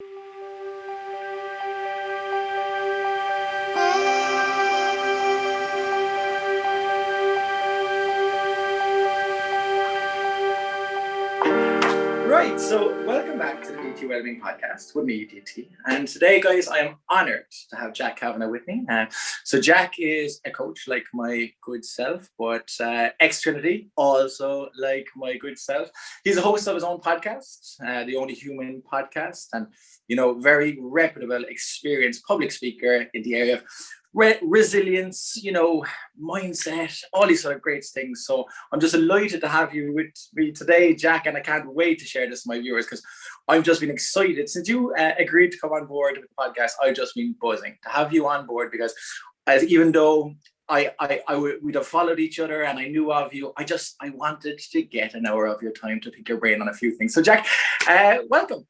Right, so welcome back to the DT Wellbeing Podcast with me, DT. And today, guys, I am honoured to have Jack Kavanagh with me. So Jack is a coach like my good self, but ex-Trinity, also like my good self. He's a host of his own podcast, the Only Human podcast, and, very reputable, experienced public speaker in the area of resilience, mindset, all these sort of great things. So I'm just delighted to have you with me today, Jack, and I can't wait to share this with my viewers because I've just been excited. Since you agreed to come on board with the podcast, I've just been buzzing to have you on board because even though we'd have followed each other and I knew of you, I wanted to get an hour of your time to pick your brain on a few things. So Jack, welcome.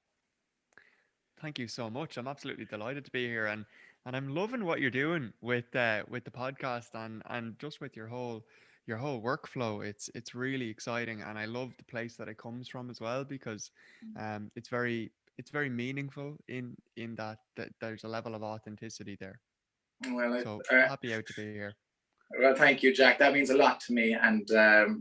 Thank you so much. I'm absolutely delighted to be here, and I'm loving what you're doing with the podcast and just with your whole workflow. It's really exciting, and I love the place that it comes from as well because it's very meaningful in that there's a level of authenticity there. Well, So happy out to be here. Well, thank you, Jack. That means a lot to me, and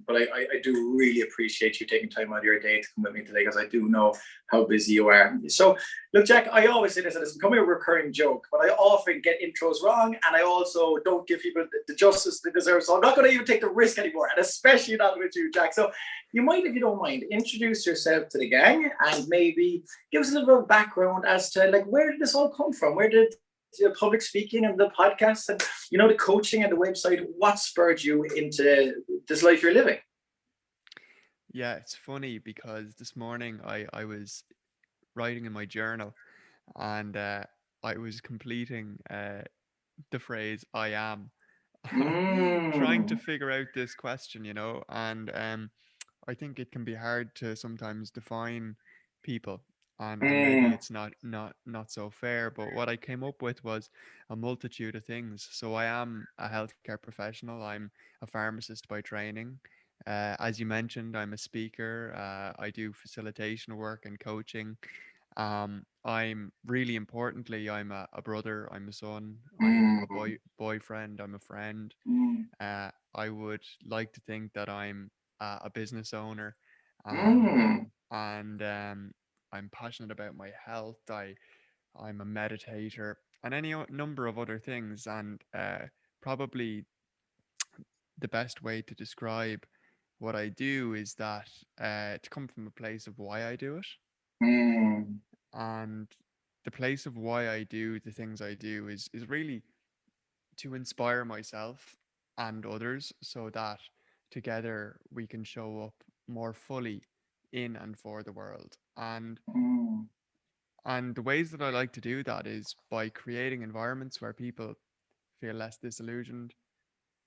but I do really appreciate you taking time out of your day to come with me today because I do know how busy you are. So, look, Jack, I always say this, and it's becoming a recurring joke, but I often get intros wrong, and I also don't give people the justice they deserve. So I'm not going to even take the risk anymore, and especially not with you, Jack. So you might, if you don't mind, introduce yourself to the gang and maybe give us a little bit of background as to where did this all come from? Where did public speaking and the podcast and the coaching and the website, what spurred you into this life you're living? Yeah, it's funny because this morning I was writing in my journal and I was completing the phrase I am trying to figure out this question, and I think it can be hard to sometimes define people, and maybe it's not so fair. But what I came up with was a multitude of things. So I am a healthcare professional. I'm a pharmacist by training. As you mentioned, I'm a speaker. I do facilitation work and coaching. I'm really importantly, I'm a brother. I'm a son. I'm a boyfriend. I'm a friend. I would like to think that I'm a business owner, and I'm passionate about my health. I'm a meditator and any number of other things. And probably the best way to describe what I do is that to come from a place of why I do it, and the place of why I do the things I do is really to inspire myself and others so that together we can show up more fully in and for the world. And the ways that I like to do that is by creating environments where people feel less disillusioned,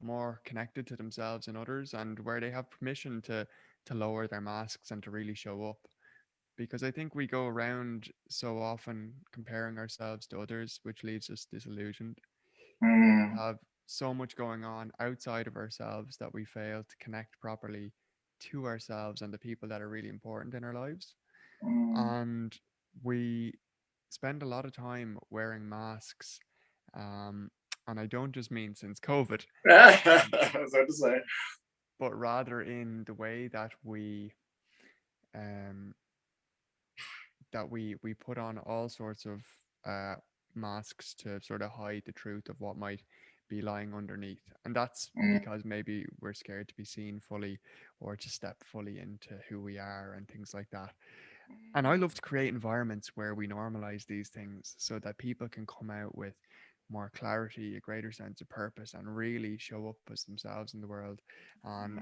more connected to themselves and others, and where they have permission to lower their masks and to really show up. Because I think we go around so often comparing ourselves to others, which leaves us disillusioned. We have so much going on outside of ourselves that we fail to connect properly to ourselves and the people that are really important in our lives. And we spend a lot of time wearing masks. Um, and I don't just mean since COVID, I was about to say. but rather in the way that um, we put on all sorts of uh, masks to sort of hide the truth of what might be lying underneath. And that's because maybe we're scared to be seen fully or to step fully into who we are and things like that. And I love to create environments where we normalize these things so that people can come out with more clarity, a greater sense of purpose, and really show up as themselves in the world. And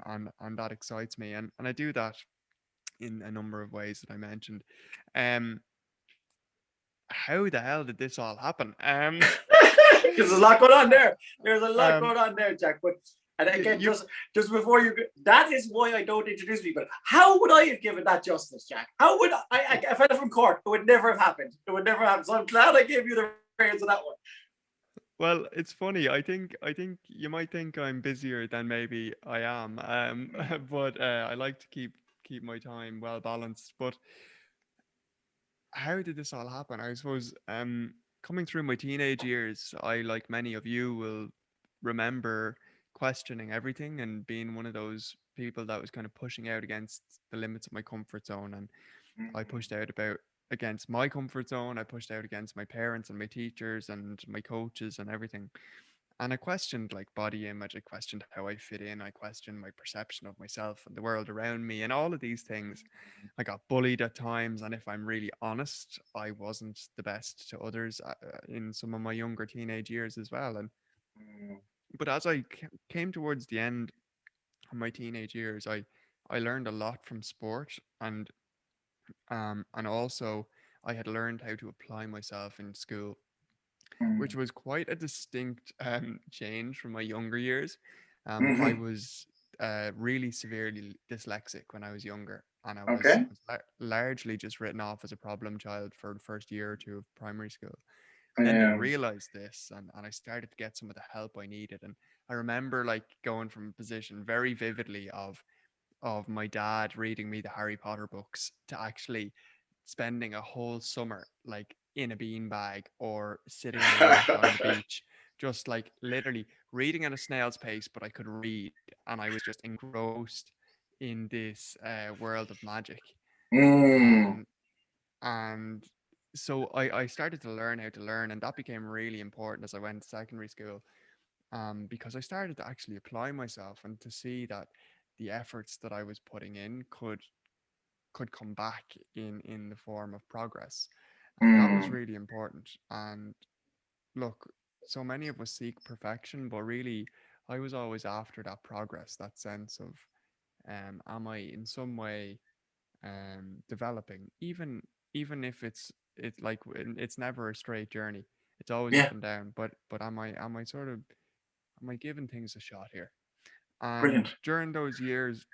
that excites me. And I do that in a number of ways that I mentioned. Um, how the hell did this all happen? Because there's a lot going on there. There's a lot um, going on there, Jack. But and again, you, just before you, that is why I don't introduce people. How would I have given that justice, Jack? How would I if I left from court? It would never have happened. It would never happen. So I'm glad I gave you the reins of that one. well, it's funny. I think you might think I'm busier than maybe I am. But I like to keep my time well balanced. But how did this all happen? I suppose coming through my teenage years, I, like many of you, will remember questioning everything and being one of those people that was kind of pushing out against the limits of my comfort zone. And I pushed out about against my comfort zone. I pushed out against my parents and my teachers and my coaches and everything. And I questioned like body image. I questioned how I fit in. I questioned my perception of myself and the world around me and all of these things. I got bullied at times. And if I'm really honest, I wasn't the best to others in some of my younger teenage years as well. And but as I came towards the end of my teenage years, I learned a lot from sport, and also I had learned how to apply myself in school, which was quite a distinct change from my younger years. I Mm-hmm. was really severely dyslexic when I was younger, and Okay. I was largely just written off as a problem child for the first year or two of primary school. And then they Yeah. realized this, and I started to get some of the help I needed. And I remember like going from a position very vividly of my dad reading me the Harry Potter books to actually spending a whole summer like in a beanbag or sitting on a rock on the beach, just like literally reading at a snail's pace, but I could read, and I was just engrossed in this world of magic. Mm. And and so I started to learn how to learn, and that became really important as I went to secondary school, because I started to actually apply myself and to see that the efforts that I was putting in could come back in the form of progress, and that was Mm. really important. And look, so many of us seek perfection, but really I was always after that progress, that sense of am I in some way developing, even if it's like it's never a straight journey, it's always up Yeah. and down, but am I sort of, am I giving things a shot here? And Brilliant. during those years,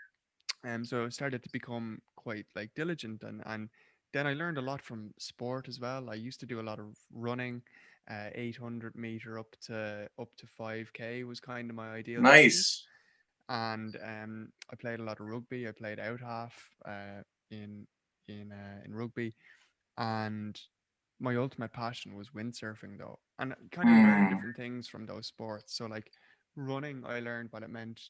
so I started to become quite like diligent, and then I learned a lot from sport as well. I used to do a lot of running, 800-meter up to 5K was kind of my ideal distance. Nice. And I played a lot of rugby. I played out half in in rugby, and my ultimate passion was windsurfing though, and I kind of learned Mm. different things from those sports. So like running, I learned what it meant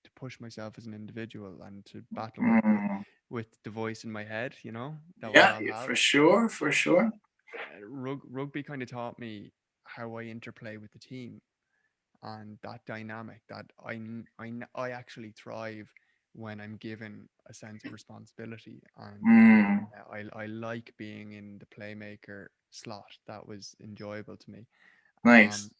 to push myself as an individual and to battle Mm. with the voice in my head, that we Yeah, all have. for sure, for sure. Rugby kind of taught me how I interplay with the team and that dynamic that I actually thrive when I'm given a sense of responsibility, and Mm. I like being in the playmaker slot. That was enjoyable to me. Um, Nice.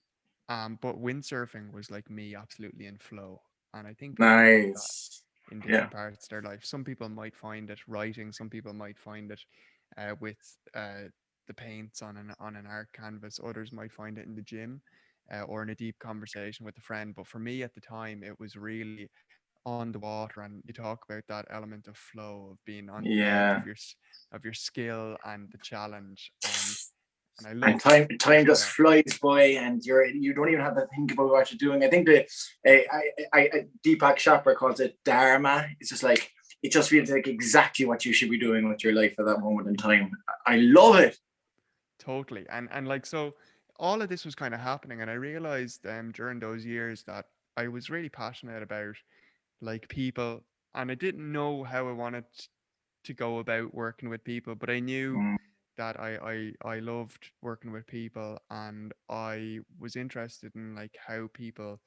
but windsurfing was like me absolutely in flow. And I think people find that Nice. in Yeah. different parts of their life. Some people might find it writing, some people might find it with the paints on an art canvas, others might find it in the gym or in a deep conversation with a friend. But for me at the time, it was really on the water, and you talk about that element of flow, of being on the edge Yeah. of your skill and the challenge, and I And loved time pushing just that. flies by, and you don't even have to think about what you're doing. I think the Deepak Chopra calls it dharma. It's just like it just feels like exactly what you should be doing with your life at that moment in time. I love it. Totally. And like, so all of this was kind of happening, and I realized during those years that I was really passionate about like people, and I didn't know how I wanted to go about working with people, but I knew Mm. that I loved working with people, and I was interested in like how people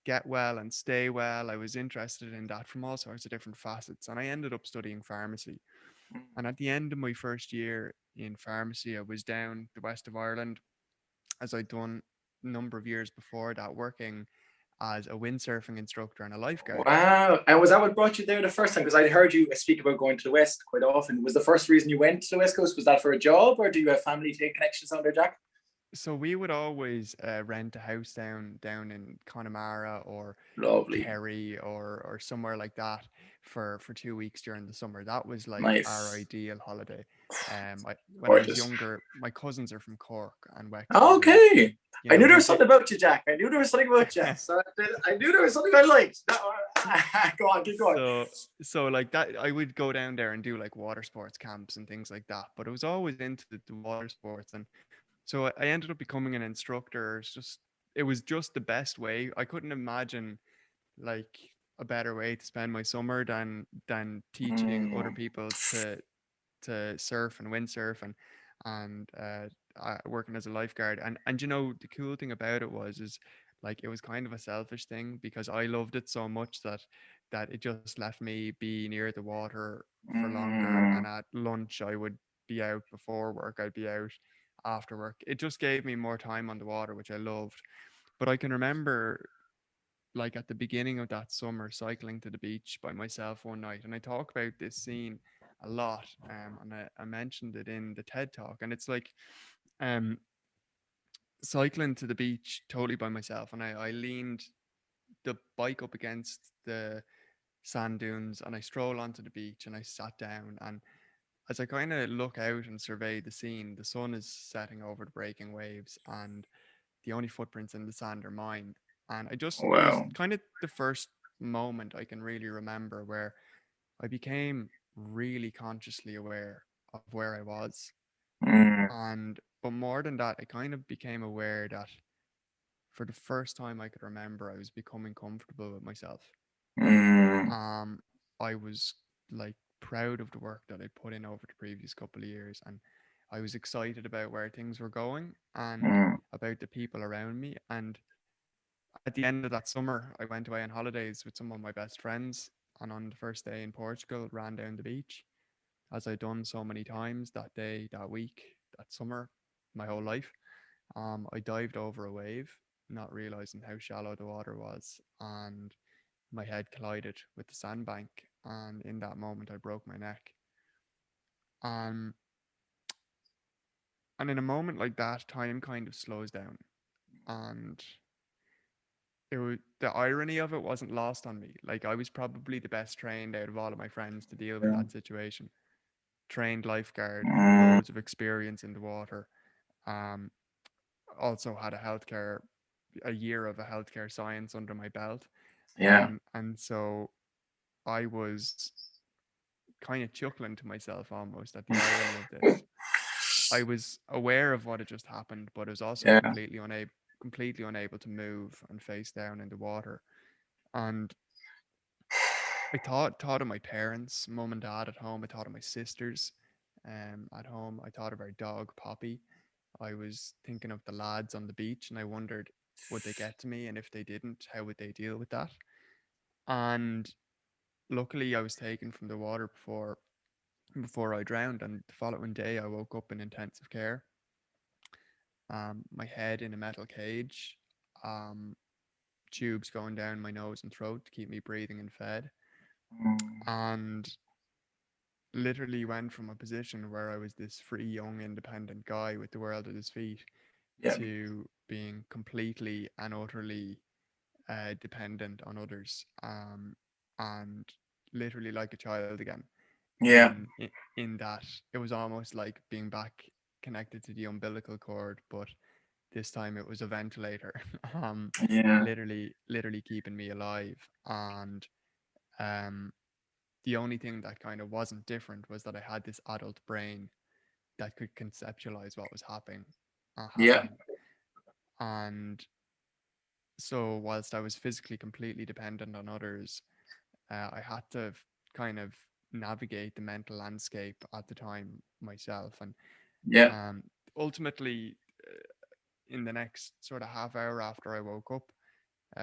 get well and stay well. I was interested in that from all sorts of different facets, and I ended up studying pharmacy. And at the end of my first year in pharmacy, I was down the west of Ireland, as I'd done a number of years before that, working as a windsurfing instructor and a lifeguard. Wow. And was that what brought you there the first time? Because I'd heard you speak about going to the West quite often. Was the first reason you went to the West Coast, was that for a job, or do you have family take connections down there, Jack? So we would always rent a house down in Connemara or Lovely. Kerry or somewhere like that for 2 weeks during the summer. That was like our Nice. ideal holiday. When I was Gorgeous. younger, my cousins are from Cork and Wexford, and Okay. I knew there we was did. something about you, Jack. I knew there was something about you. So I knew there was something I liked. Go on, keep going. So so like that, I would go down there and do like water sports camps and things like that. But I was always into the water sports, and so I ended up becoming an instructor. It was just the best way. I couldn't imagine like a better way to spend my summer than teaching other Mm, people to surf and windsurf, and working as a lifeguard. And you know, the cool thing about it was is like it was kind of a selfish thing because I loved it so much that it just left me be near the water for longer. And mm, at lunch I would be out before work, I'd be out after work. It just gave me more time on the water, which I loved. But I can remember like at the beginning of that summer cycling to the beach by myself one night, and I talk about this scene a lot, and I mentioned it in the TED talk. And it's like um cycling to the beach totally by myself, and I leaned the bike up against the sand dunes, and I stroll onto the beach and I sat down. And as I kind of look out and survey the scene, the sun is setting over the breaking waves, and the only footprints in the sand are mine. And it was wow. kind of the first moment I can really remember where I became really consciously aware of where I was. Mm, But more than that, I kind of became aware that for the first time I could remember, I was becoming comfortable with myself. mm, Um, I was like proud of the work that I put in over the previous couple of years, and I was excited about where things were going and mm, about the people around me. And at the end of that summer, I went away on holidays with some of my best friends. And on the first day in Portugal, ran down the beach, as I'd done so many times that day, that week, that summer, my whole life. I dived over a wave, not realizing how shallow the water was, and my head collided with the sandbank. And in that moment, I broke my neck. Um, and in a moment like that, time kind of slows down. And the irony of it wasn't lost on me. Like I was probably the best trained out of all of my friends to deal with yeah, that situation. Trained lifeguard, mm, loads of experience in the water. Um, Also had a year of a healthcare science under my belt. yeah, And so I was kind of chuckling to myself almost at the irony of this. I was aware of what had just happened, but I was also yeah, completely unable to move and face down in the water. And I thought of my parents, mum and dad at home. I thought of my sisters at home. I thought of our dog Poppy. I was thinking of the lads on the beach, and I wondered, would they get to me, and if they didn't, how would they deal with that? And luckily, I was taken from the water before I drowned. And the following day, I woke up in intensive care. My head in a metal cage, um, tubes going down my nose and throat to keep me breathing and fed. mm, And literally went from a position where I was this free, young, independent guy with the world at his feet yeah, to being completely and utterly dependent on others, and literally like a child again. yeah, In that it was almost like being back connected to the umbilical cord, but this time it was a ventilator, yeah, literally keeping me alive. And um, the only thing that kind of wasn't different was that I had this adult brain that could conceptualize what was yeah, happening. And so, whilst I was physically completely dependent on others, I had to kind of navigate the mental landscape at the time myself. And yeah, um, ultimately, in the next sort of half hour after I woke up,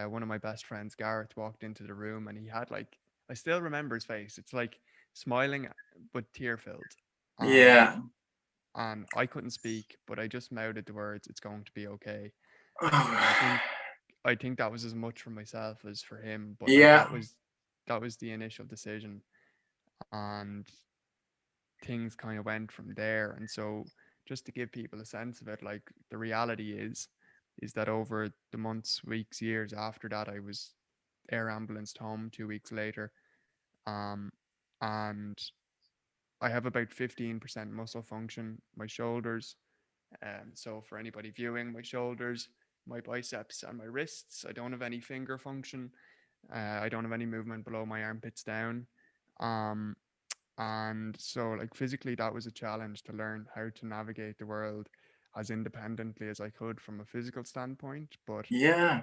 one of my best friends, Gareth, walked into the room, and he had like, I still remember his face. It's like smiling but tear filled. Um, yeah. and I couldn't speak, but I just mouthed the words, "It's going to be okay." And I think that was as much for myself as for him. But like Yeah, that was the initial decision, and things kind of went from there. And so, just to give people a sense of it, like the reality is that over the months, weeks, years after that, I was air ambulanced home 2 weeks later. Um, and I have about 15% muscle function. My shoulders, so for anybody viewing, my shoulders, my biceps, and my wrists. I don't have any finger function. I don't have any movement below my armpits down. Um, and so, like, physically, that was a challenge to learn how to navigate the world as independently as I could from a physical standpoint. But Yeah,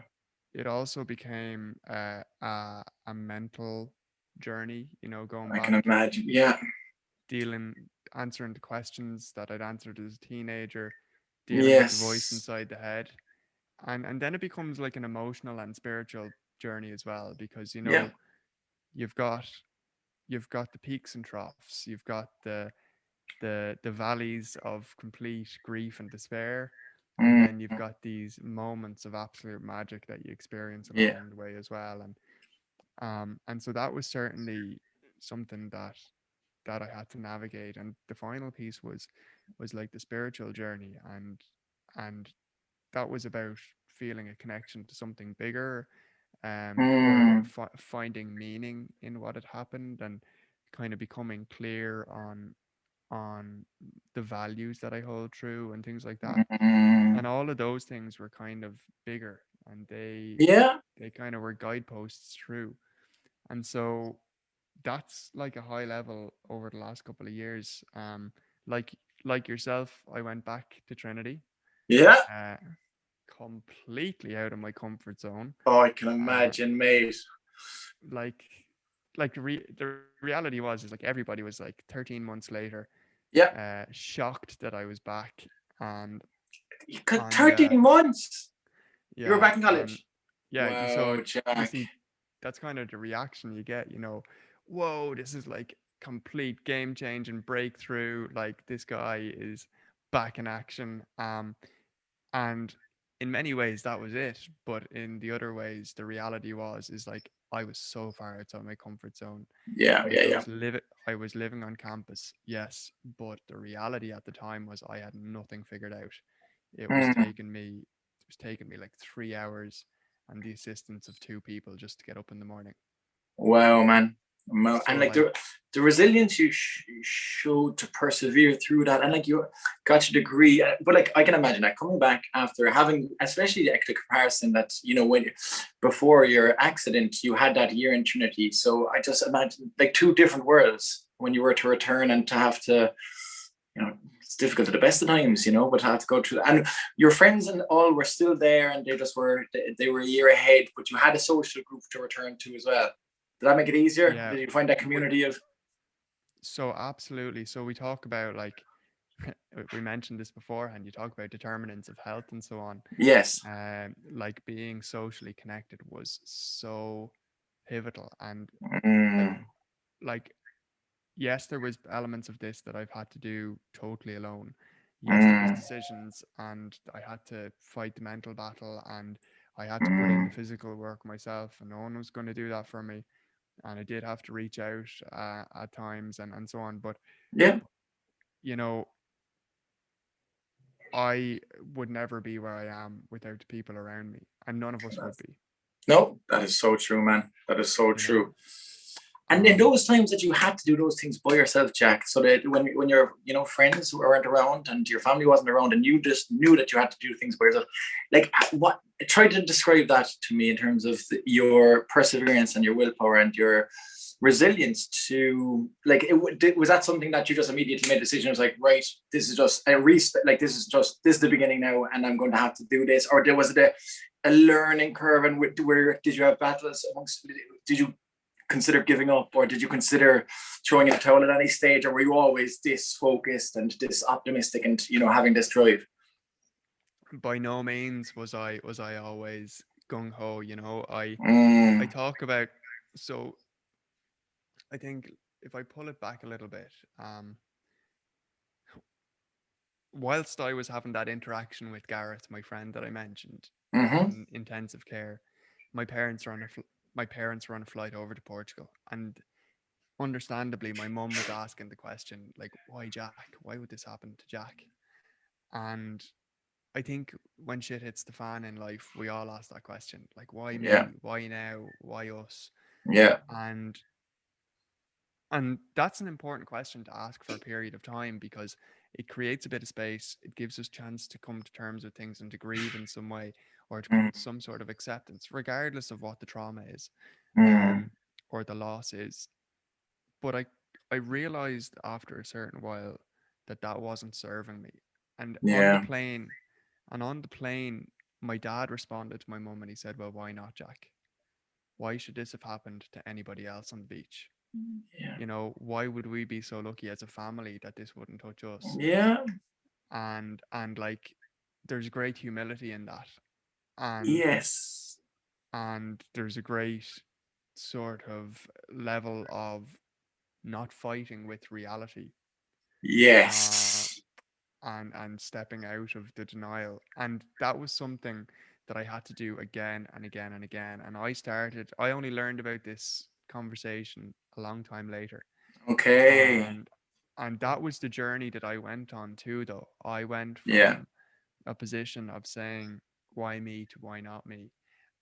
it also became a mental journey, going I can back, imagine. Yeah. dealing, answering the questions that I'd answered as a teenager, dealing with the voice Yes. inside the head. And then it becomes like an emotional and spiritual journey as well, because Yeah. you've got you've got the peaks and troughs, you've got the valleys of complete grief and despair, and Mm, then you've got these moments of absolute magic that you experience yeah. along the way as well. And so that was certainly something that I had to navigate. And the final piece was like the spiritual journey, and that was about feeling a connection to something bigger, or about Mm, finding meaning in what had happened, and kind of becoming clear on the values that I hold true and things like that. mm, And all of those things were kind of bigger, and yeah. they kind of were guideposts through. And so that's like a high level over the last couple of years. Like like yourself, I went back to Trinity, Yeah. uh, completely out of my comfort zone. Oh, I can Uh, imagine, mate. like the reality was is like everybody was like 13 months later, Yeah. shocked that I was back, and You got and 13 months. You were yeah, back in and college. yeah. So Wow, you Jack. see, that's kind of the reaction you get. Whoa, this is like complete game changing breakthrough. Like this guy is back in action. And in many ways that was it, but in the other ways the reality was is like I was so far outside my comfort zone. Yeah, like yeah, i yeah. was living I was living on campus, yes, but the reality at the time was I had nothing figured out. Mm, It was taking me like 3 hours and the assistance of two people just to get up in the morning. wow, man. And So like like, the resilience you showed to persevere through that, and like you got your degree, but like I can imagine like coming back after having, especially like the comparison that when before your accident you had that year in Trinity. So I just imagine like two different worlds when you were to return and to have to, it's difficult at the best of times, but to have to go through that. And your friends and all were still there, and they were a year ahead, but you had a social group to return to as well. Did that make it easier? yeah, Did you find that we community of? so absolutely. So we talk about like, we mentioned this beforehand, you talk about determinants of health and so on. Yes. Like being socially connected was so pivotal. And I Mm, like, yes, there was elements of this that I've had to do totally alone. Yes, there was mm, decisions, and I had to fight the mental battle, and I had to put in the mm. physical work myself, and no one was going to do that for me. And I did have to reach out at times, and so on. But Yeah. you know, I would never be where I am without the people around me, and none of us would be. No, that is so true, man. That is so You know, true. And in um, those times that you had to do those things by yourself, Jack, so that when your friends weren't around and your family wasn't around, and you just knew that you had to do things by yourself, like what? Try to describe that to me in terms of your perseverance and your willpower and your resilience to like was that something that you just immediately made a decision? It was like, right, this is just a restart, like this is the beginning now, and I'm going to have to do this, or was it a learning curve, and where did you have battles amongst? Did you consider giving up, or did you consider throwing in the towel at any stage, or were you always this focused and this optimistic and having this drive? by no means was I always gung ho. I Mm, talk about, so I think if I pull it back a little bit, whilst I was having that interaction with Gareth, my friend that I mentioned, mm-hmm. in intensive care, my parents were on my parents were on a flight over to Portugal, and understandably, my mum was asking the question like, "Why Jack? Why would this happen to Jack?" And I think when shit hits the fan in life, we all ask that question, like, "Why Yeah, me? Why now? Why us?" yeah. And And that's an important question to ask for a period of time, because it creates a bit of space. It gives us chance to come to terms with things and to grieve in some way, or to come Mm, to some sort of acceptance, regardless of what the trauma is. Mm. um, or the loss is. But I realized after a certain while that that wasn't serving me. And on the Yeah. plane, and on the plane, my dad responded to my mum and he said, "Well, why not, Jack? Why should this have happened to anybody else on the beach? Yeah. You know, why would we be so lucky as a family that this wouldn't touch us?" Yeah. And like, there's great humility in that, and Yes. there's a great sort of level of not fighting with reality, uh, Yes. and stepping out of the denial. And that was something that I had to do again and again and again. And I only learned about this conversation a long time later. Okay. And that was the journey that I went on too, though. I went Yeah. from a position of saying, why me, to why not me?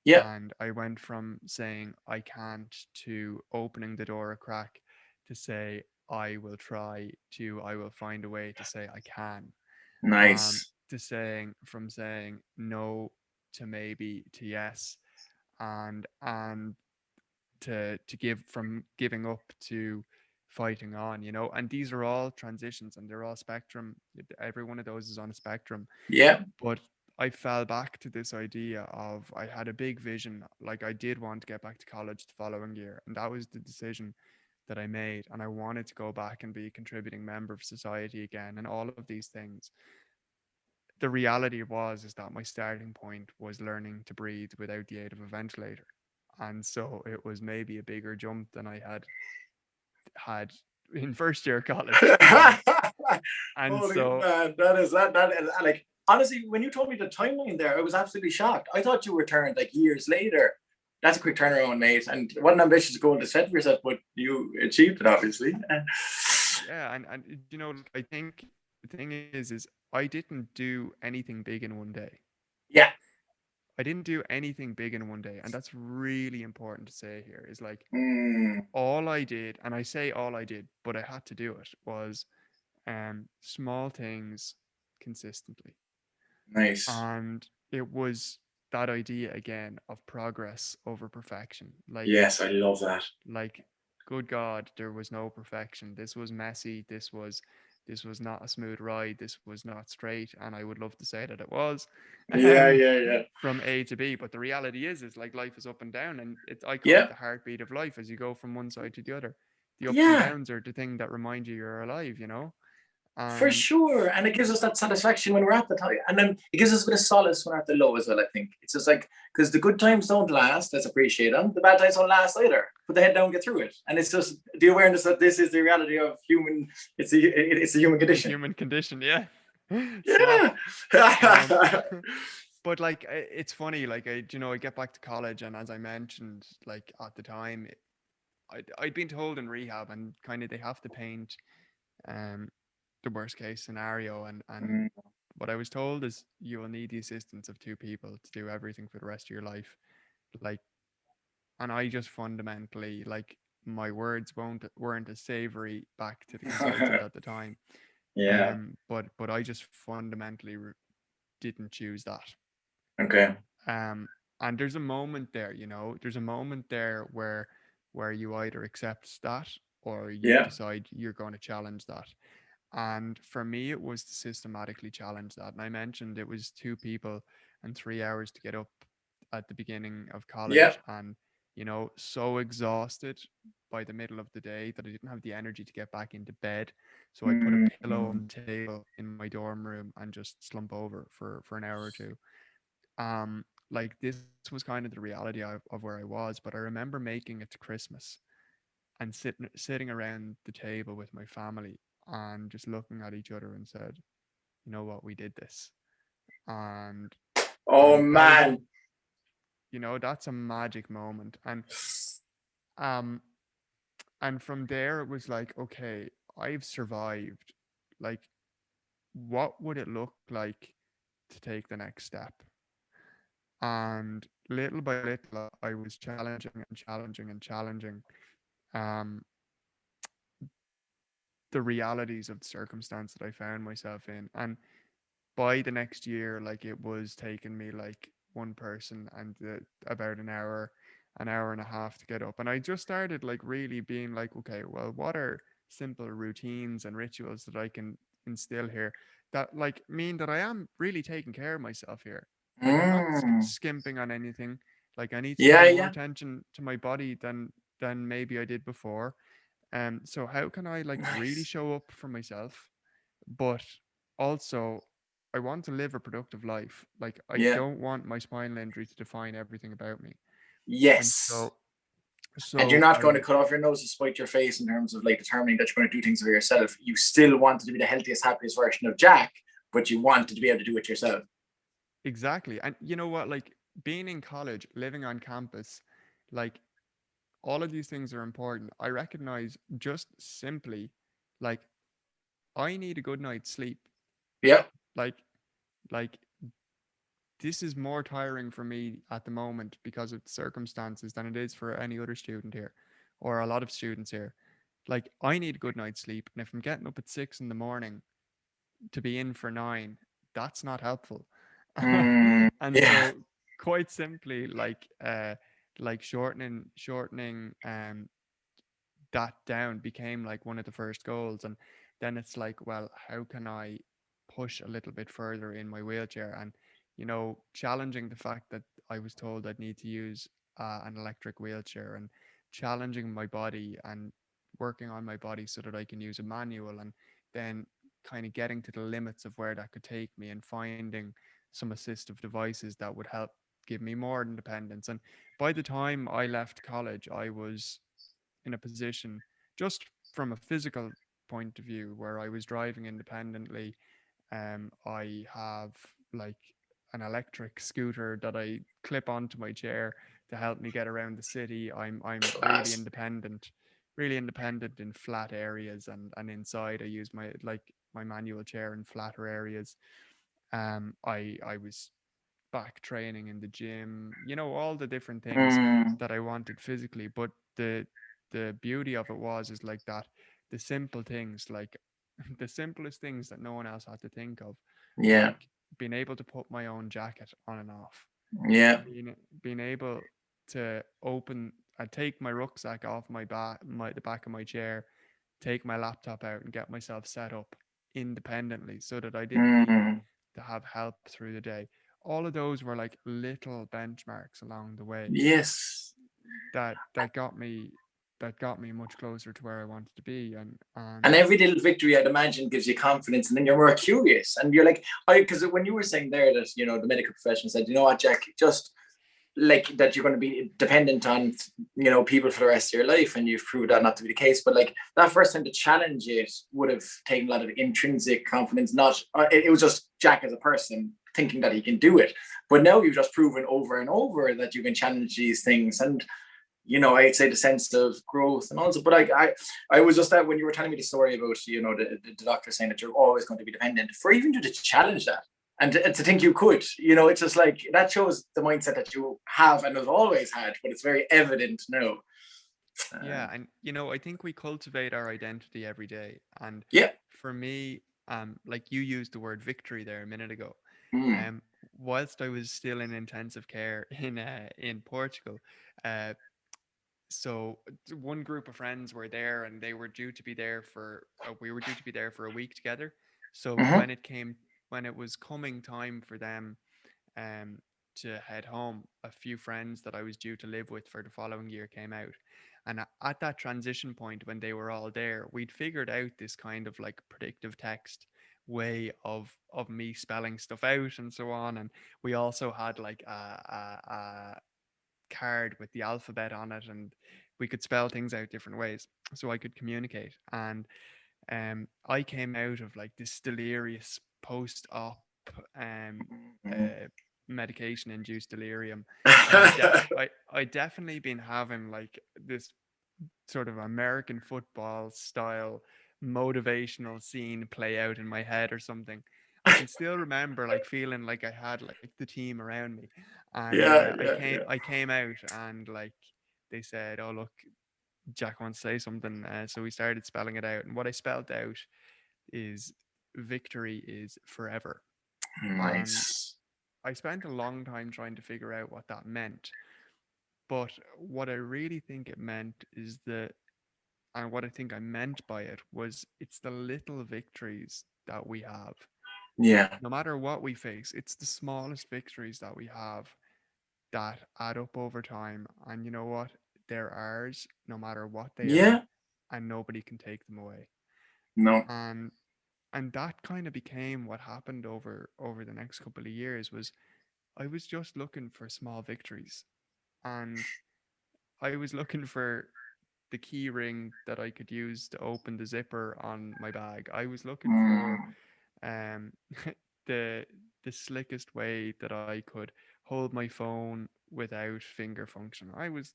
Yeah. And I went from saying I can't, to opening the door a crack to say I will try, to I will find a way to say I can, Nice. to saying, from saying no to maybe to yes, and to give, from giving up to fighting on, and these are all transitions, and they're all spectrum. Every one of those is on a spectrum. Yeah. But I fell back to this idea of, I had a big vision. Like, I did want to get back to college the following year, and that was the decision that I made. And I wanted to go back and be a contributing member of society again, and all of these things. The reality was is that my starting point was learning to breathe without the aid of a ventilator. And so it was maybe a bigger jump than I had in first year college. And Holy so, man, that is like, honestly, when you told me the timeline there, I was absolutely shocked. I thought you returned like years later. That's a quick turnaround, mate. And what an ambitious goal to set for yourself, but you achieved it, obviously. yeah, and like, I think the thing is I didn't do anything big in one day. Yeah. I didn't do anything big in one day, and that's really important to say here. Is like, Mm, all I did, and I say all I did, but I had to do it, was small things consistently. nice. And it was that idea again of progress over perfection. Yes, I love that. Like, good God, there was no perfection. This was messy. This was not a smooth ride. This was not straight. And I would love to say that it was, Yeah, um, yeah, yeah. from A to B. But the reality is like, life is up and down, and I call it Yeah, the heartbeat of life as you go from one side to the other. The ups and yeah. downs are the thing that remind you you're alive. For And sure. And it gives us that satisfaction when we're at the top. And then it gives us a bit of solace when we're at the low as well, I think. It's just like, because the good times don't last, let's appreciate them. The bad times don't last either. Put the head down, get through it. And it's just the awareness that this is the reality of human, it's the human the condition. human condition, yeah. Slap. Yeah. Um, but like, it's funny. Like, I get back to college, and as I mentioned, like, at the time, I'd been told in rehab, and kind of they have to paint um the worst case scenario, and Mm, what I was told is, you will need the assistance of two people to do everything for the rest of your life. Like, and I just fundamentally, like, my words weren't as savory back to the consultant at the time. yeah. But I just fundamentally didn't choose that. Okay. Um, and there's a moment there, there's a moment there where you either accept that, or you Yeah. decide you're going to challenge that. And for me, it was to systematically challenge that. And I mentioned it was two people and 3 hours to get up at the beginning of Yeah. college, and so exhausted by the middle of the day that I didn't have the energy to get back into bed. So I'd put a pillow on Mm, the table in my dorm room and just slump over for an hour or two. Like, this was kind of the reality of where I was. But I remember making it to Christmas and sitting around the table with my family and just looking at each other and said, you know what, we did this. And oh, that was, man. that's a magic moment. Um and from there it was like, okay, I've survived. Like, what would it look like to take the next step? And little by little, I was challenging and challenging and challenging um, the realities of the circumstance that I found myself in. And by the next year, like, it was taking me like one person and about an hour an hour and a half to get up. And I just started like really being like, okay, well, what are simple routines and rituals that I can instill here that like mean that I am really taking care of myself here? Like I'm not Mm. skimping on anything. Like I need to Yeah, pay more yeah. attention to my body than maybe I did before. So how can I like really Nice. show up for myself, but also I want to live a productive life. Like I Yeah. don't want my spinal injury to define everything about me. And Yes. And you're so not I going to cut off your nose to spite your face in terms of like determining that you're going to do things for yourself. You still wanted to be the healthiest, happiest version of Jack, but you wanted to be able to do it yourself. exactly. And you know what, like being in college, living on campus, like all of these things are important. I recognize just simply like I need a good night's sleep. Yeah. Like like this is more tiring for me at the moment because of the circumstances than it is for any other student here or a lot of students here. Like I need a good night's sleep, and if I'm getting up at 6 in the morning to be in for 9, that's not helpful. Mm, And yeah. so quite simply like shortening that down became like one of the first goals. And then it's like, well, how can I push a little bit further in my wheelchair? And challenging the fact that I was told I'd need to use an electric wheelchair, and challenging my body and working on my body so that I can use a manual, and then kind of getting to the limits of where that could take me, and finding some assistive devices that would help give me more independence. And by the time I left college, I was in a position, just from a physical point of view, where I was driving independently. I have like an electric scooter that I clip onto my chair to help me get around the city. I'm Class. really independent in flat areas, and inside I use my manual chair in flatter areas. I was back training in the gym, all the different things Mm, that I wanted physically. But the beauty of it was is like that the simple things, like the simplest things that no one else had to think of, yeah. like being able to put my own jacket on and off, Yeah. being able to open and take my rucksack off the back of my chair, take my laptop out and get myself set up independently so that I didn't need Mm, to have help through the day. All of those were like little benchmarks along the way yes. that got me much closer to where I wanted to be. and And and every little victory, I'd imagine, gives you confidence, and then you're more curious. And you're like, because when you were saying there that the medical profession said, you know what, Jack, just like that, you're going to be dependent on people for the rest of your life, and you've proved that not to be the case. But like that first time to challenge it would have taken a lot of intrinsic confidence. Not it was just Jack as a person thinking that he can do it. But now you've just proven over and over that you can challenge these things, and I'd say the sense of growth and also, but I was just that when you were telling me the story about, the doctor saying that you're always going to be dependent, for even you to challenge that and to think you could, it's just like, that shows the mindset that you have and have always had, but it's very evident now. yeah, Um, and I think we cultivate our identity every day. And yeah. for me, like you used the word victory there a minute ago. Mm. um whilst I was still in intensive care in Portugal, uh so one group of friends were there, and they were due to be there for we were due to be there for a week together. So Mm-hmm. when it was coming time for them um to head home, a few friends that I was due to live with for the following year came out. And at that transition point, when they were all there, we'd figured out this kind of like predictive text way of me spelling stuff out and so on. And we also had like a card with the alphabet on it, and we could spell things out different ways so I could communicate. And I came out of like this delirious post-op um uh medication induced delirium. And I definitely been having like this sort of American football style motivational scene play out in my head or something. I can still remember like feeling like I had like the team around me. And Yeah, I yeah, came yeah. I came out, and like they said, "Oh look, Jack wants to say something." So we started spelling it out, and what I spelled out is victory is forever. And Nice. I spent a long time trying to figure out what that meant. But what I really think it meant is and what I think I meant by it was it's the little victories that we have. Yeah. No matter what we face, it's the smallest victories that we have that add up over time. And you know what? They're ours no matter what they are, Yeah. and nobody can take them away. No. And that kind of became what happened over the next couple of years was I was just looking for small victories. And I was looking for the key ring that I could use to open the zipper on my bag. I was looking for Mm, um the slickest way that I could hold my phone without finger function. I was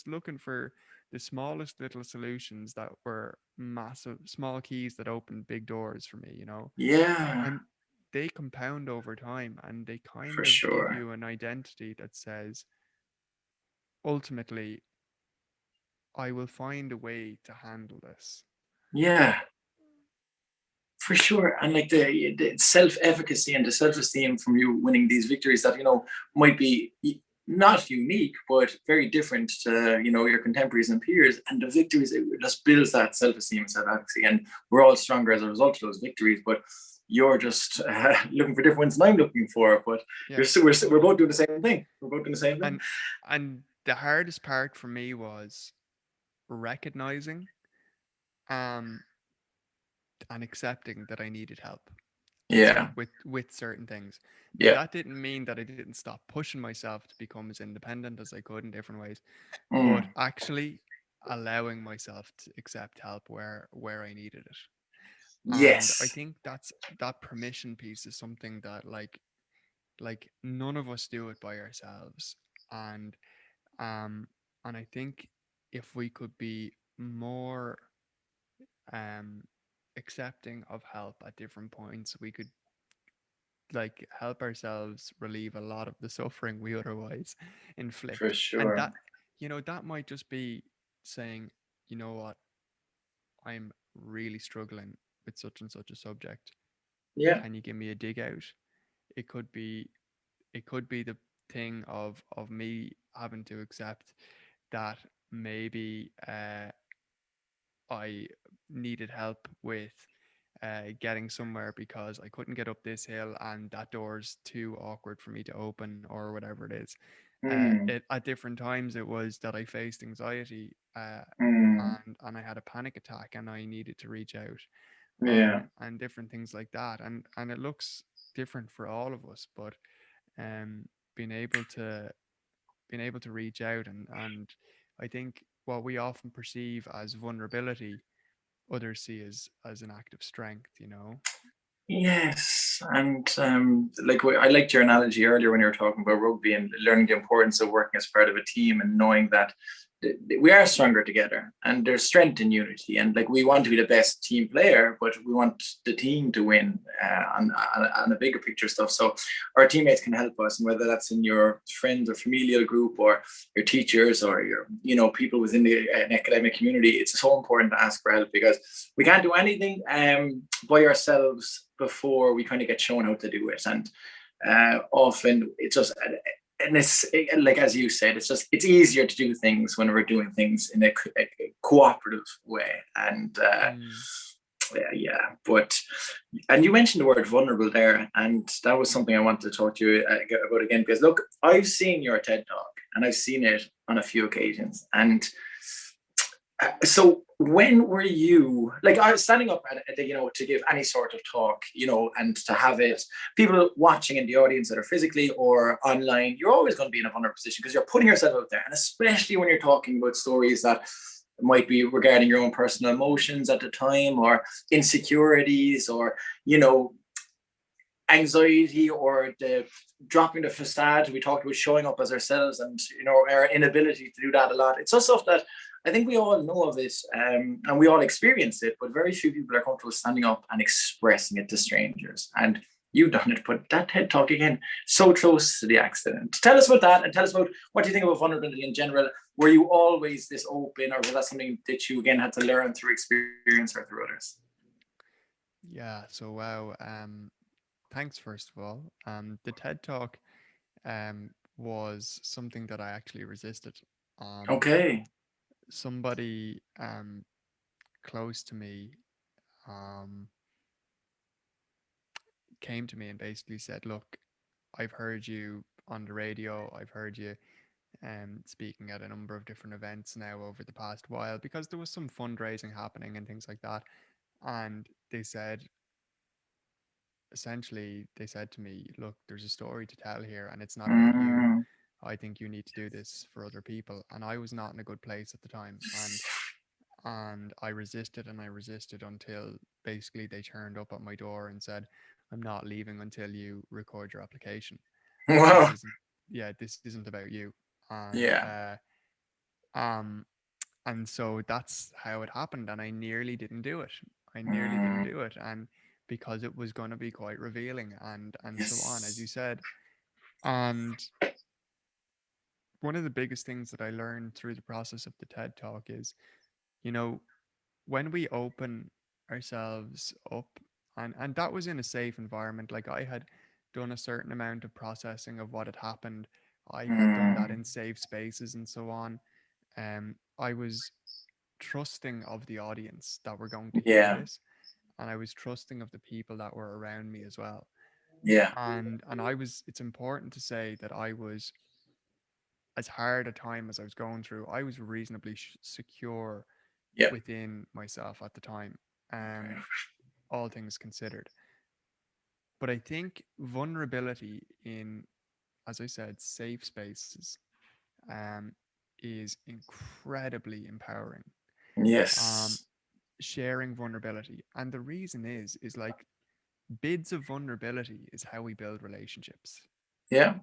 looking for the smallest little solutions that were massive small keys that opened big doors for me, you know. yeah, And they compound over time and they kind for of give sure. you an identity that says ultimately I will find a way to handle this. Yeah, for sure. And like the self-efficacy and the self-esteem from you winning these victories that, might be not unique, but very different to, your contemporaries and peers. And the victories, it just builds that self-esteem and self-efficacy. And we're all stronger as a result of those victories. But you're just looking for different ones than I'm looking for. But Yeah. we're both doing the same thing. We're both doing the same thing. And the hardest part for me was recognizing um and accepting that I needed help Yeah. with certain things. Now Yeah. that didn't mean that I didn't stop pushing myself to become as independent as I could in different ways, but Mm. actually allowing myself to accept help where I needed it. And I Yes. think that permission piece is something that none of us do it by ourselves. And um I think if we could be more um accepting of help at different points, we could help ourselves relieve a lot of the suffering we otherwise For inflict. And sure. that might just be saying, you know what, I'm really struggling with such and such a subject. Yeah. Can you give me a dig out? It could be the thing of me having to accept that maybe I needed help with getting somewhere because I couldn't get up this hill and that door's too awkward for me to open or whatever it is. Mm. At different times, it was that I faced anxiety Mm. and I had a panic attack and I needed to reach out Yeah. and different things like that. And it looks different for all of us, but um, being able to reach out and I think what we often perceive as vulnerability others see as an act of strength, you know. Yes, and like I liked your analogy earlier when you were talking about rugby and learning the importance of working as part of a team and knowing that we are stronger together and there's strength in unity. And like we want to be the best team player, but we want the team to win on the bigger picture stuff. So our teammates can help us, and whether that's in your friends or familial group or your teachers or your people within an academic community, it's so important to ask for help because we can't do anything by ourselves before we kind of get shown how to do it. And often it's just, and it's like as you said, it's easier to do things when we're doing things in a cooperative way. And Mm, yeah, but and you mentioned the word vulnerable there, and that was something I wanted to talk to you about again because look, I've seen your TED talk and I've seen it on a few occasions, and so when were you like I was standing up to give any sort of talk, and to have it people watching in the audience that are physically or online, you're always going to be in a vulnerable position because you're putting yourself out there, and especially when you're talking about stories that might be regarding your own personal emotions at the time or insecurities or you know anxiety or the dropping the facade. We talked about showing up as ourselves and our inability to do that a lot. It's just stuff that I think we all know of it, and we all experience it, but very few people are comfortable standing up and expressing it to strangers. And you've done it, but that TED talk again, so close to the accident. Tell us about that and tell us about what do you think about vulnerability in general. Were you always this open, or was that something that you again had to learn through experience or through others? yeah, so wow. Thanks first of all. The TED Talk was something that I actually resisted. Um, Okay. Somebody close to me um, came to me and basically said, "Look, I've heard you on the radio. I've heard you speaking at a number of different events now over the past while because there was some fundraising happening and things like that." And they said, essentially, they said to me, "Look, there's a story to tell here, and it's not about you. Mm, I think you need to do this for other people." And I was not in a good place at the time, and I resisted and I resisted until basically they turned up at my door and said, "I'm not leaving until you record your application. This wow. isn't, yeah, this isn't about you." And Yeah. um, and so that's how it happened, and I nearly didn't do it. I nearly didn't Mm, do it, and because it was going to be quite revealing and so on, as you yes. said. And one of the biggest things that I learned through the process of the TED Talk is, you know, when we open ourselves up, and that was in a safe environment. Like, I had done a certain amount of processing of what had happened. I had done that Mm, in safe spaces and so on. I was trusting of the audience that were going to hear yeah. this, and I was trusting of the people that were around me as well. Yeah. And I was, it's important to say that I was, as hard a time as I was going through, I was reasonably secure Yeah. within myself at the time, Okay. all things considered. But I think vulnerability in, as I said, safe spaces um, is incredibly empowering. Um, Yes. Sharing vulnerability, and the reason is like, bids of vulnerability is how we build relationships. Yeah.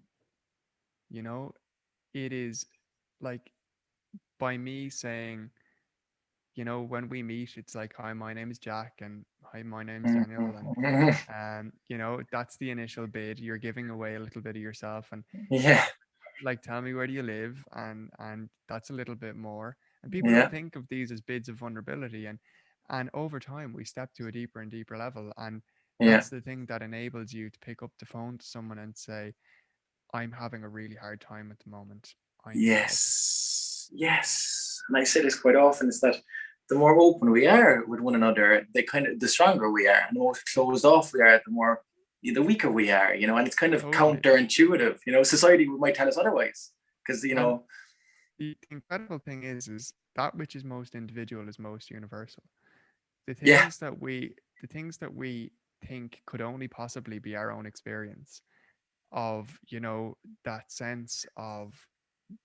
You know, it is like, by me saying, when we meet, it's like, "Hi, my name is Jack," and "Hi, my name's Daniel," and Mhm. that's the initial bid. You're giving away a little bit of yourself, and Yeah. like, "Tell me, where do you live?" And that's a little bit more. And people don't Yeah. think of these as bids of vulnerability, and over time we step to a deeper and deeper level, and Yeah. that's the thing that enables you to pick up the phone to someone and say, "I'm having a really hard time at the moment. I need help." Yes. Yes. And I say this quite often is that the more open we are with one another, the stronger we are, and the more closed off we are, the weaker we are, and it's kind of Totally. counterintuitive. Society might tell us otherwise. Because, And the incredible thing is that which is most individual is most universal. The yeah. things that we think could only possibly be our own experience of, that sense of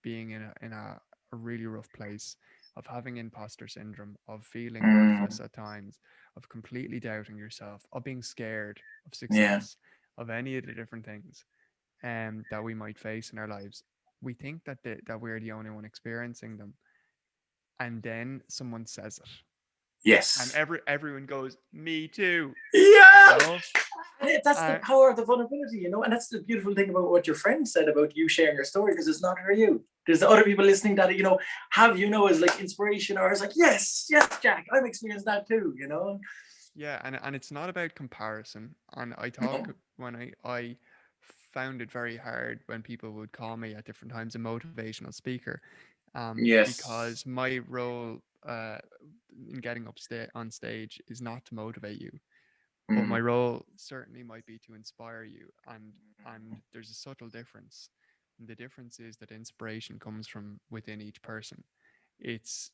being in a really rough place, of having imposter syndrome, of feeling worthless Mm, at times, of completely doubting yourself, of being scared of yeah. success, of any of the different things that we might face in our lives. We think that we're the only one experiencing them, and then someone says it, and Yes. everyone goes, "Me too," you Yeah. know. That's the Uh, power of the vulnerability. And that's the beautiful thing about what your friend said about you sharing your story, because it's not for you. There's the other people listening that, have, as like inspiration, or as like, yes, yes, Jack, I've experienced that too. yeah, and it's not about comparison. And I No. talk, when I found it very hard when people would call me at different times a motivational speaker, Yes. because my role in getting on stage is not to motivate you, but my Mm, role certainly might be to inspire you. And there's a subtle difference. And the difference is that inspiration comes from within each person. It's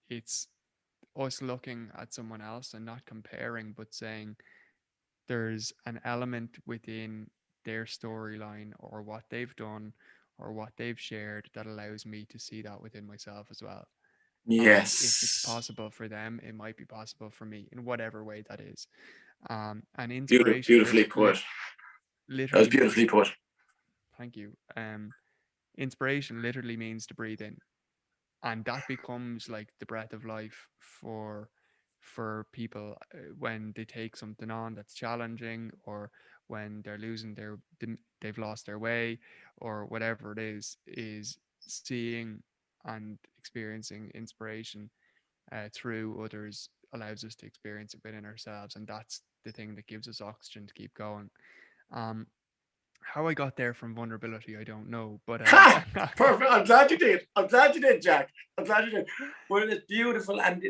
it's us looking at someone else and not comparing, but saying there's an element within their storyline or what they've done or what they've shared that allows me to see that within myself as well. And if it's yes. possible for them, it might be possible for me in whatever way that is. And inspiration Beautifully put. That was literally means beautifully to, put. thank you. Inspiration literally means to breathe in, and that becomes like the breath of life for people when they take something on that's challenging, or when they're losing they've lost their way, or whatever it is seeing and experiencing inspiration through others allows us to experience it within ourselves, and that's the thing that gives us oxygen to keep going. um How I got there from vulnerability, I don't know, but Ha! Perfect. I'm glad you did. I'm glad you did, Jack. I'm glad you did. Well, it's beautiful, and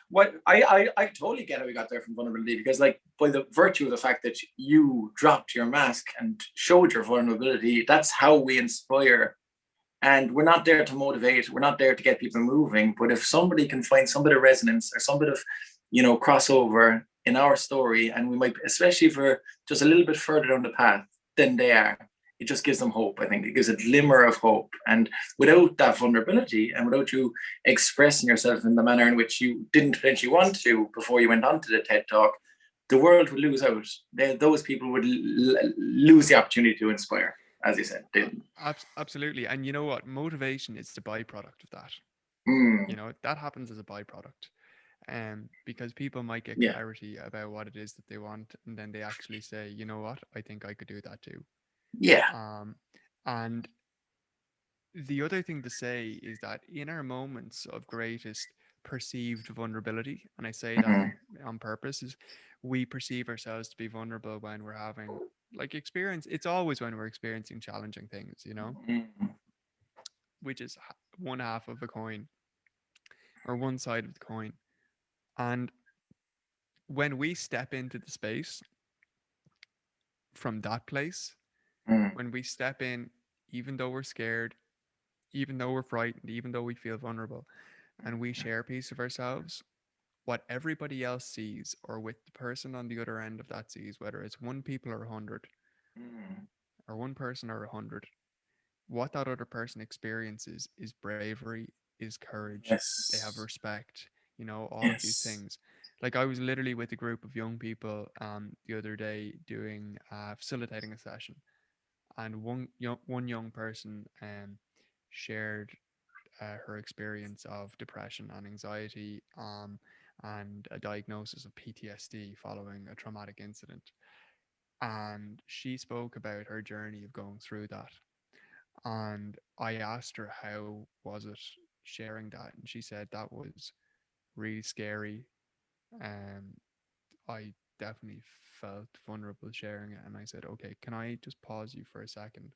what I totally get how we got there from vulnerability, because like by the virtue of the fact that you dropped your mask and showed your vulnerability, that's how we inspire. And we're not there to motivate. We're not there to get people moving. But if somebody can find some bit of resonance or some bit of, crossover in our story, and we might, especially if we're just a little bit further down the path than they are, it just gives them hope. I think it gives a glimmer of hope. And without that vulnerability, and without you expressing yourself in the manner in which you didn't potentially want to before you went on to the TED Talk, the world would lose out. Those people would lose the opportunity to inspire, as you said. Absolutely. And you know what? Motivation is the byproduct of that. Mm, That happens as a byproduct. Because people might get yeah. clarity about what it is that they want, and then they actually say, you know what, I think I could do that too. Yeah. Um, and the other thing to say is that in our moments of greatest perceived vulnerability, and I say that Mhm. on purpose, is we perceive ourselves to be vulnerable when we're having like experience. It's always when we're experiencing challenging things, Mhm. which is one half of a coin or one side of the coin. And when we step into the space from that place, Mhm. when we step in, even though we're scared, even though we're frightened, even though we feel vulnerable, and we share a piece of ourselves, what everybody else sees, or with the person on the other end of that sees, whether it's one people or 100, Mhm. or one person or 100, what that other person experiences is bravery, is courage, they have Yes. respect, all of these Yes. things. Like I was literally with a group of young people the other day doing facilitating a session, and one young person shared her experience of depression and anxiety, and a diagnosis of PTSD following a traumatic incident. And she spoke about her journey of going through that. And I asked her, how was it sharing that? And she said that was really scary. Um, I definitely felt vulnerable sharing it. And I said, okay, can I just pause you for a second?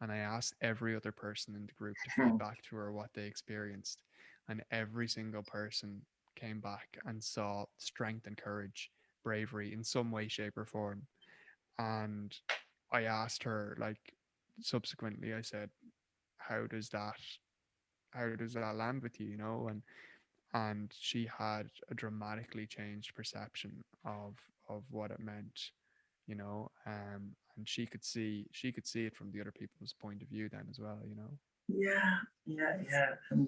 And I asked every other person in the group to feed Mhm. back to her what they experienced. And every single person came back and saw strength and courage, bravery in some way, shape, or form. And I asked her, like, subsequently, I said, how does that land with you, and she had a dramatically changed perception of what it meant, and she could see it from the other people's point of view then as well, Yeah. Yeah. Yeah. And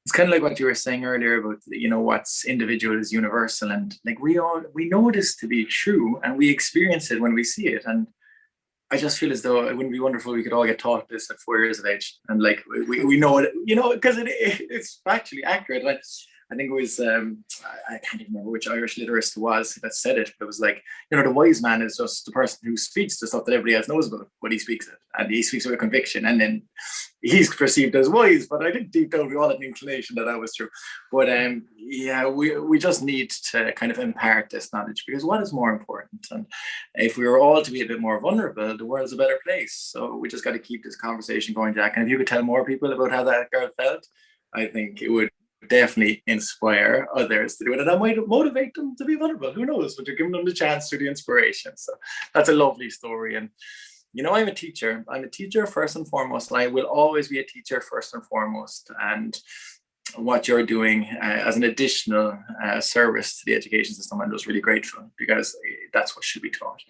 it's kind of like what you were saying earlier about what's individual is universal, and like we know this to be true, and we experience it when we see it. And I just feel as though it wouldn't be wonderful if we could all get taught this at 4 years of age, and like we know it, because it's factually accurate. Like I think it was I can't even remember which Irish literist it was that said it, but it was like, the wise man is just the person who speaks the stuff that everybody else knows about, but he speaks it, and he speaks with a conviction, and then he's perceived as wise. But I think deep down we all had an inclination that was true. But yeah, we just need to kind of impart this knowledge, because what is more important? And if we were all to be a bit more vulnerable, the world's a better place. So we just got to keep this conversation going, Jack. And if you could tell more people about how that girl felt, I think it would definitely inspire others to do it. And that might motivate them to be vulnerable. Who knows? But you're giving them the chance through the inspiration. So that's a lovely story. And I'm a teacher. I'm a teacher first and foremost, and I will always be a teacher first and foremost. And what you're doing as an additional service to the education system, I'm just really grateful, because that's what should be taught.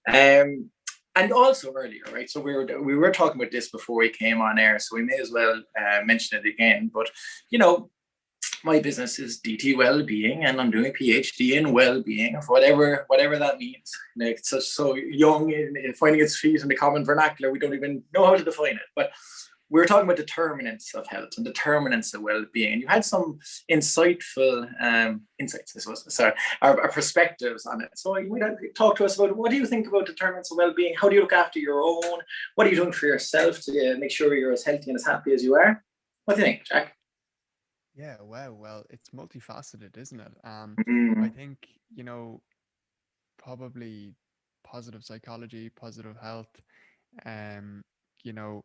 Um, and also earlier, right? So we were talking about this before we came on air, so we may as well mention it again. But you know, my business is DT Wellbeing, and I'm doing a PhD in well-being, of whatever that means. Like, it's so young in finding its feet in the common vernacular, we don't even know how to define it. But we're talking about determinants of health and determinants of well-being, and you had some insightful insights, I suppose, sorry, our perspectives on it. So you might talk to us about, what do you think about determinants of well-being? How do you look after your own? What are you doing for yourself to make sure you're as healthy and as happy as you are? What do you think, Jack? Yeah, wow. Well, it's multifaceted, isn't it? I Mm, think, probably positive psychology, positive health, um, you know,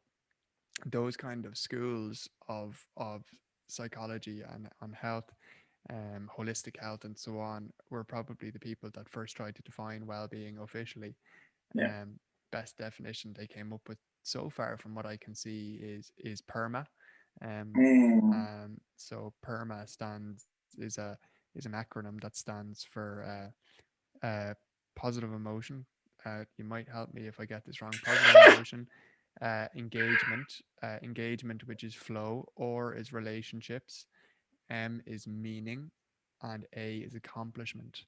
those kind of schools of psychology and health, holistic health, and so on, were probably the people that first tried to define well-being officially. Yeah. Best definition they came up with so far, from what I can see, is PERMA. Um, Mm. so PERMA stands is an acronym that stands for positive emotion. You might help me if I get this wrong. Positive emotion, engagement, which is flow, or is relationships, M is meaning, and A is accomplishment.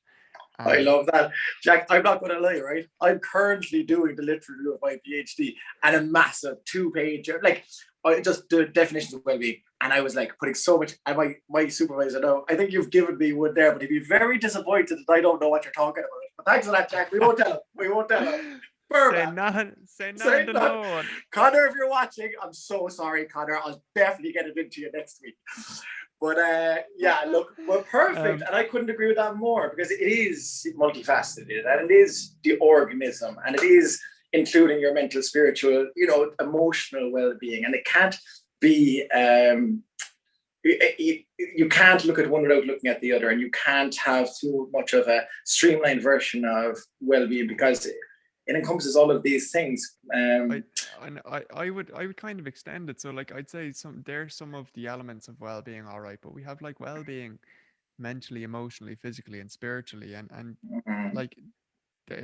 I And love that. Jack, I'm not going to lie, right? I'm currently doing the literature of my PhD and a massive 2-page, like, I just the definitions of well-being. And I was like putting so much, and my supervisor, no, I think you've given me one there, but he'd be very disappointed that I don't know what you're talking about. But thanks for that, Jack. We won't tell him. We won't tell him. Burma. say Say nothing to that. no one. Connor, if you're watching, I'm so sorry, Connor. I'll definitely get it into you next week. But yeah, look, we're perfect. Um, And I couldn't agree with that more, because it is multifaceted and it is the organism and it is including your mental, spiritual, emotional well-being. And it can't be, you can't look at one without looking at the other, and you can't have too much of a streamlined version of well-being, because it encompasses all of these things. I I would kind of extend it. So like I'd say there's some of the elements of well-being, all right, but we have like well-being mentally, emotionally, physically, and spiritually, and Mm, like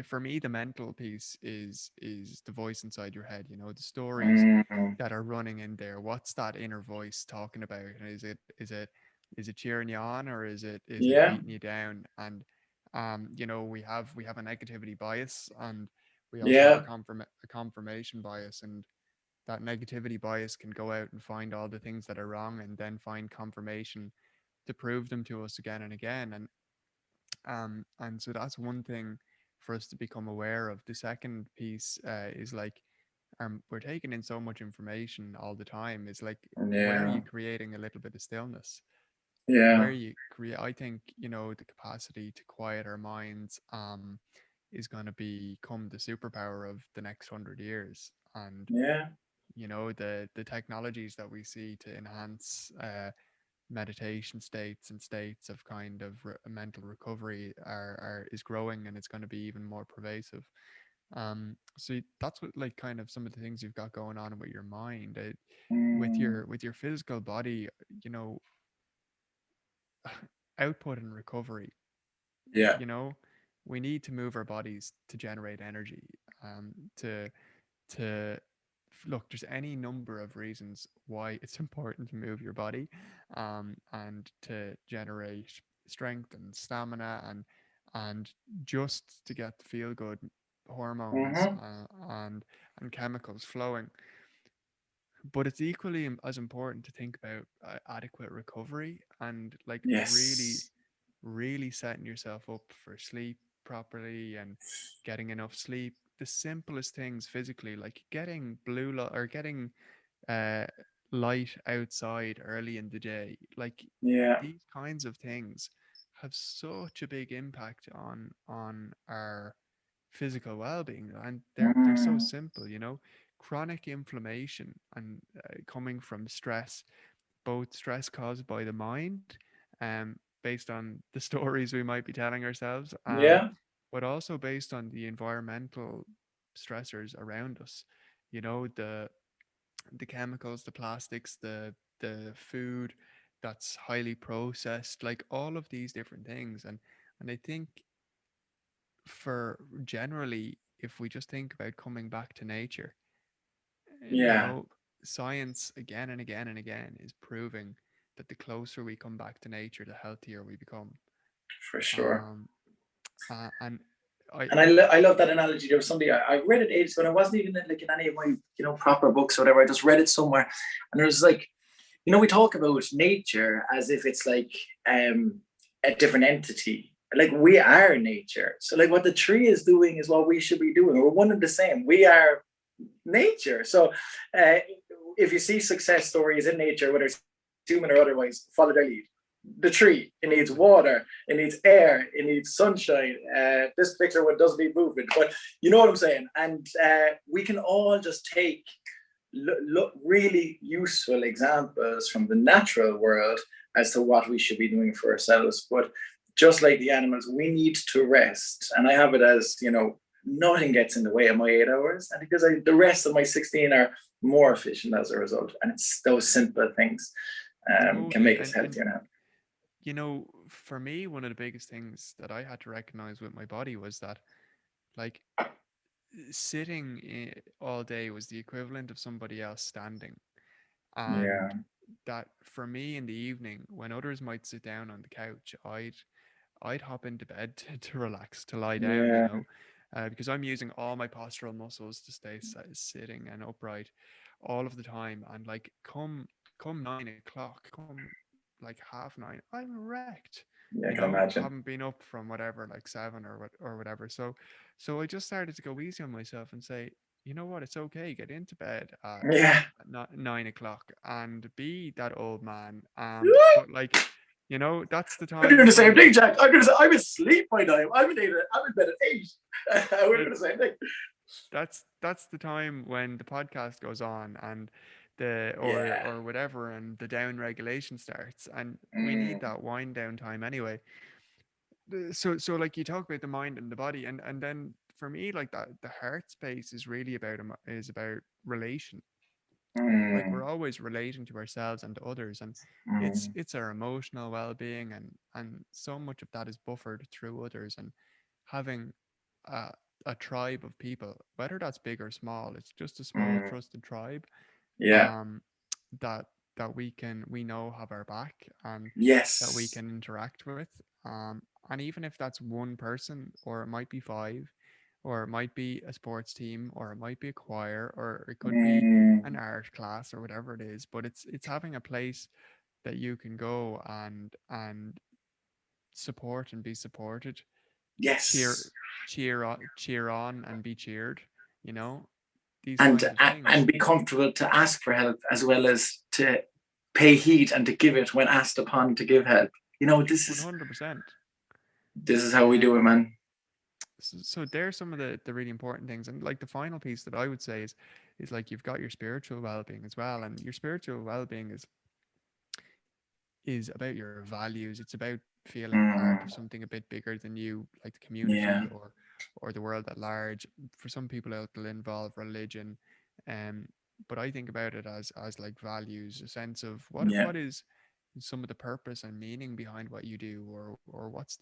for me, the mental piece is the voice inside your head. The stories mm, that are running in there. What's that inner voice talking about? And is it cheering you on, or is it yeah, beating you down? And we have a negativity bias, and we also have yeah, a confirmation bias, and that negativity bias can go out and find all the things that are wrong, and then find confirmation to prove them to us again and again. And so that's one thing for us to become aware of. The second piece is like, we're taking in so much information all the time. Is like, where are yeah, you creating a little bit of stillness? Where yeah, you create, I think, the capacity to quiet our minds is going to become the superpower of the next 100 years. And yeah, the technologies that we see to enhance meditation states and states of kind of mental recovery is growing, and it's going to be even more pervasive. So that's what, like, kind of some of the things you've got going on with your mind. With mm, your physical body, you know output and recovery, yeah, you know we need to move our bodies to generate energy, to to look, there's any number of reasons why it's important to move your body, and to generate strength and stamina, and just to get the feel good hormones, mm-hmm, and chemicals flowing. But it's equally as important to think about adequate recovery, and like really yes, really setting yourself up for sleep properly, and getting enough sleep. The simplest things physically, like getting blue light, or getting uh, light outside early in the day, like yeah, these kinds of things have such a big impact on our physical well-being, and they're so mm, simple. Chronic inflammation, and coming from stress, both stress caused by the mind, based on the stories we might be telling ourselves, yeah, but also based on the environmental stressors around us. The chemicals, the plastics, the food that's highly processed, like all of these different things. And I think, for generally, if we just think about coming back to nature, uh, you yeah, know, science again and again and again is proving that the closer we come back to nature, the healthier we become. for sure. Um, and I, And I love that analogy. There was somebody I read it ages ago, and it wasn't even like in any of my proper books or whatever. I just read it somewhere, and there was like, we talk about nature as if it's like a different entity. Like, we are nature. So like what the tree is doing is what we should be doing. We're one and the same. We are nature. So if you see success stories in nature, whether it's human or otherwise, follow their lead. the tree. It needs water. It needs air. It needs sunshine. This particular one doesn't need movement, but you know what I'm saying. And we can all just take really useful examples from the natural world as to what we should be doing for ourselves. But just like the animals, we need to rest. And I have it as, nothing gets in the way of my 8 hours. And because the rest of my 16 are more efficient as a result. And it's those simple things can make us healthier now. For me, one of the biggest things that I had to recognize with my body was that, like, sitting all day was the equivalent of somebody else standing. And that for me in the evening, when others might sit down on the couch, I'd hop into bed to relax, to lie down, because I'm using all my postural muscles to stay sitting and upright all of the time. And like come 9 o'clock, come like 9:30, I'm wrecked. Yeah, I can imagine. I haven't been up from whatever, like 7 or whatever. So I just started to go easy on myself and say, you know what, it's okay. Get into bed at 9 o'clock and be that old man. But like, that's the time. I'm doing the same thing, Jack. I'm asleep by now. I'm in bed at 8. We're doing the same thing. That's the time when the podcast goes on and or whatever, and the down regulation starts, and we need that wind down time anyway. So like you talk about the mind and the body, and then for me, like that, the heart space is really about relation. Like we're always relating to ourselves and to others, and it's our emotional well-being, and so much of that is buffered through others, and having a tribe of people, whether that's big or small, it's just a small trusted tribe that we know have our back, and that we can interact with, and even if that's one person, or it might be 5, or it might be a sports team, or it might be a choir, or it could be an art class, or whatever it is, but it's having a place that you can go and support and be supported, cheer on and be cheered, these and kinds of things. And be comfortable to ask for help, as well as to pay heed and to give it when asked upon to give help. This is 100%. This is how we do it, man. So there's some of the really important things, and like the final piece that I would say is like you've got your spiritual well-being as well, and your spiritual well-being is about your values. It's about feeling part of something a bit bigger than you, like the community or the world at large. For some people, it'll involve religion, but I think about it as like values, a sense of what is some of the purpose and meaning behind what you do, or what's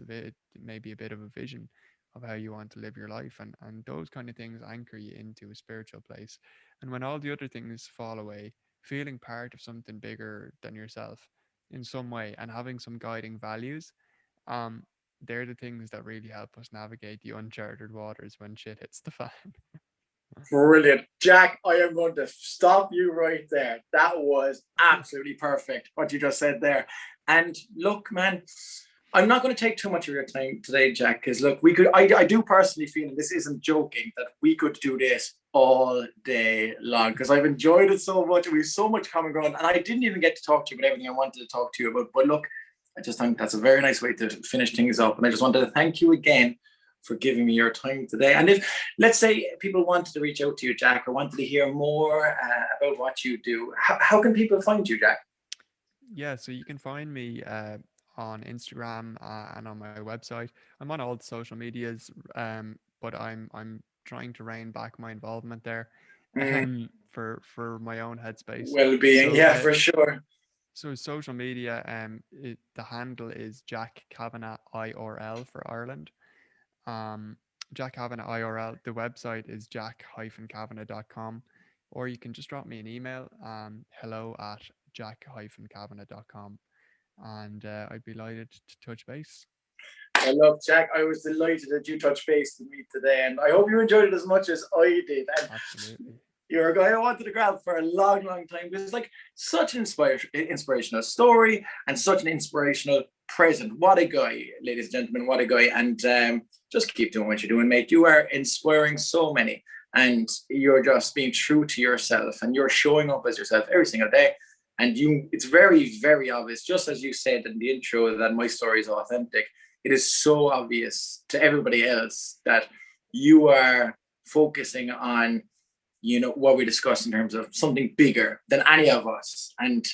maybe a bit of a vision of how you want to live your life, and those kind of things anchor you into a spiritual place. And when all the other things fall away, feeling part of something bigger than yourself in some way, and having some guiding values, they're the things that really help us navigate the uncharted waters when shit hits the fan. Brilliant. Jack, I am going to stop you right there. That was absolutely perfect, what you just said there. And look, man, I'm not going to take too much of your time today, Jack, because look, I do personally feel, and this isn't joking, that we could do this all day long, because I've enjoyed it so much, and we have so much common ground, and I didn't even get to talk to you about everything I wanted to talk to you about. But look, I just think that's a very nice way to finish things up, and I just wanted to thank you again for giving me your time today. And if, let's say, people wanted to reach out to you, Jack, or wanted to hear more about what you do, how can people find you, Jack? Yeah, so you can find me on Instagram and on my website. I'm on all the social medias, but I'm trying to rein back my involvement there for my own headspace. Well-being, so, for sure. So social media, the handle is Jack Kavanagh IRL for Ireland. Jack Kavanagh IRL. The website is jack-kavanagh.com, or you can just drop me an email, hello@jack-kavanagh.com, and I'd be delighted to touch base. Well, look, Jack, I was delighted that you touched base with me today, and I hope you enjoyed it as much as I did. And absolutely. You're a guy I wanted to grab for a long, long time, because it's like such an inspirational story and such an inspirational present. What a guy, ladies and gentlemen, what a guy. And just keep doing what you're doing, mate. You are inspiring so many, and you're just being true to yourself, and you're showing up as yourself every single day. And it's very, very obvious, just as you said in the intro, that my story is authentic. It is so obvious to everybody else that you are focusing on, what we discussed in terms of something bigger than any of us. And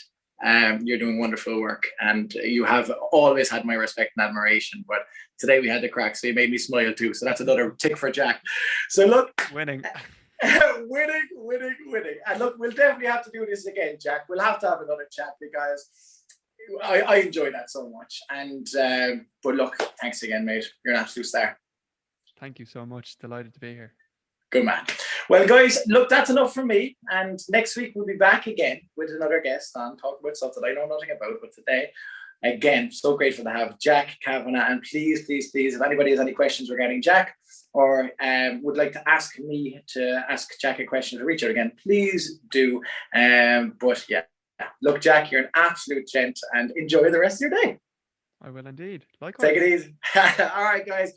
you're doing wonderful work, and you have always had my respect and admiration. But today we had the crack, so you made me smile too. So that's another tick for Jack. So look, Winning. winning. And look, we'll definitely have to do this again, Jack. We'll have to have another chat because I enjoy that so much. And but look, thanks again, mate. You're an absolute star. Thank you so much. Delighted to be here. Good man. Well, guys, look, that's enough from me. And next week we'll be back again with another guest on talk about stuff that I know nothing about. But today, again, so grateful to have Jack Kavanagh. And please, if anybody has any questions regarding Jack, or would like to ask me to ask Jack a question to reach out again, please do. But yeah, look, Jack, you're an absolute gent, and enjoy the rest of your day. I will indeed. Likewise. Take it easy. All right, guys.